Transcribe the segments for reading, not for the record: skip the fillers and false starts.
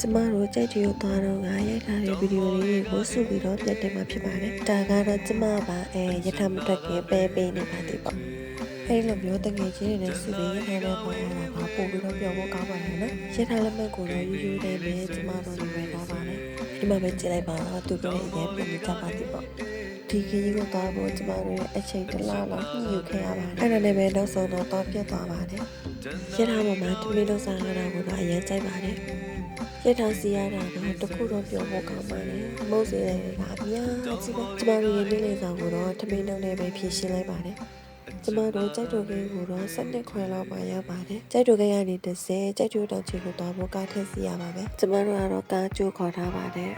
ကျမတို့ကြိုက်တူသွားတော့ငါရိုက်ထားတဲ့ဗီဒီယိုလေးကိုစုပြီးတော့ပြန်တင်မှာဖြစ်ပါတယ်ဒါကတော့ကျမပါရထားမတက်ခင်ပဲပေးနေပါသေးပေါ့အဲ့လိုမျိုးတကယ်ချင်းနေတဲ့စုပြီးရထားတဲ့ပေါ်ရတာကပို့ပြီးတော့ပြောဖို့ကောင်းပါလားနော်ရထားလက်မှတ်ကိုတော့ယူယူနေမယ်ကျမတို့လည်းဝယ်ထားပါတယ်ဒီမှာပဲကြည့်လိုက်ပါတော့သူတို့လည်းအရင်ပြန်ကြပါသေးပေါ့ဒီခရီးကိုသွားဖို့ကျမတို့ရဲ့အချိန်တစ်လလောက်ညှိယူခဲ့ရပါတယ်အဲ့ဒါနဲ့ပဲနောက်ဆုံးတော့ပြတ်သွားပါတယ်ရထားပေါ်မှာသူလေးလောက်စားရတာကိုတော့အရင်ကြိုက်ပါတယ်ရထားစီရတာတော့တခုတော့ပြောဖို့ကောင်းပါတယ်မဟုတ်စေတဲ့ကအများကြီးပဲကျမတို့ရဲ့နေ့လည်ဆောင်ကိုတော့ထမင်းနှုတ်နဲ့ပဲဖြည့်ရှင်းလိုက်ပါတယ်ကျမတို့ကြိုက်တူကင်းကိုတော့7 ခွဲလောက်မှရောက်ပါတယ်ကြိုက်တူကင်းကနေ30ကြိုက်တူတောင်ချီကိုသွားဖို့ကားထက်စီရပါပဲကျမတို့ကတော့ကားကြိုးခေါ်ထားပါတယ်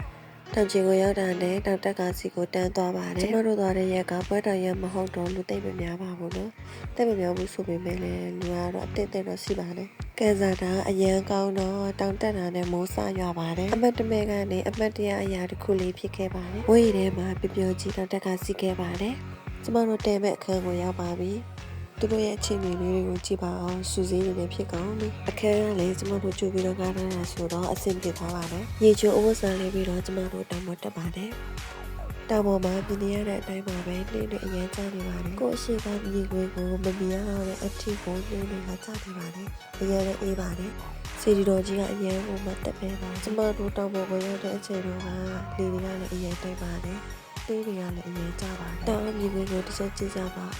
တောင်ချီကိုရောက်တာနဲ့တောင်တက်ကားစီကိုတန်းသွားပါတယ်ကျမတို့သွားတဲ့ရက်ကပွဲတော်ရက်မဟုတ်တော့လူသိပ်မများပါဘူးနော်သိပ်မများဘူးဆိုပေမဲ့လည်းလူကတော့အသင့်တော့ရှိပါတယ်ကဲစားတာအရန်ကောင်းတော့တောင်တက်တာနဲ့မိုးစရွာပါတယ်အမတ်တမဲကနေအမတ်တရားအရာတစ်ခုလေးဖြစ်ခဲ့ပါတယ်ဝေးထဲမှာပြပြကြီးတောင်တက်ကစီခဲ့ပါတယ်ကျမတို့တဲမဲ့အခန်းကိုရောက်ပါပြီသူတို့ရဲ့အခြေအနေလေးတွေကိုကြည့်ပါအောင်စူးစီးနေနေဖြစ်ကောင်းပြီအခန်းကလည်းကျမတို့ကြိုပြီးတော့ကားထားတာဆိုတော့အဆင်ပြေသွားပါတယ်ရေချိုးအဝတ်စားလေးပြီးတော့ကျမတို့တောင်ပေါ်တက်ပါတယ်တောင်ပေါ်မှာပြင်းရတဲ့အတိုင်းပါပဲနှင်းတွေအရင်ကျနေပါတယ်ကိုအရှိကမြေခွေကိုမမြင်ရတော့တဲ့အထီးကိုနှင်းတွေကကျနေပါတယ်အရင်လည်းအေးပါတယ်စီဒီတော်ကြီးကအရင်ကမှတက်ပဲပါကျမတို့တောင်ပေါ်ကိုရောက်တဲ့အချိန်တော့လေတွေကလည်းအရင်တိုက်ပါတယ်တေးတွေကလည်းအရင်ကျပါတယ်တောင်မြေခွေကိုတစ်ချက်ကြည့်ကြပါဦး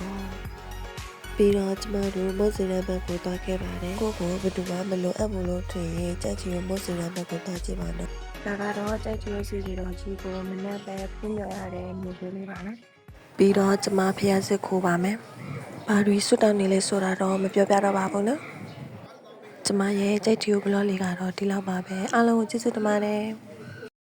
ပြီးတော့ကျမတို့မော့ဇီလာဘက်ကိုသွားခဲ့ပါတယ်ကိုကိုဘယ်သူမှမလိုအပ်ဘူးလို့ထင်ရင်ကြက်ချီမော့ဇီလာဘက်ကိုသွားကြည့်ပါနော်ဒါကတော့ကြက်ချီစီစီတော်ကြီးကိုမနေ့ပဲပြည့်ရတဲ့မျိုးလေးပါနော်ပြီးတော့ကျမဖျက်စစ်ခိုးပါမယ်ဘာတွေဆွတောင်းနေလဲဆိုတာတော့မပြောပြတော့ပါဘူးနော်ကျမရဲ့ကြက်ချီဘလော့လေးကတော့ဒီလောက်ပါပဲအားလုံးကိုကျေးဇူးတင်ပါတယ်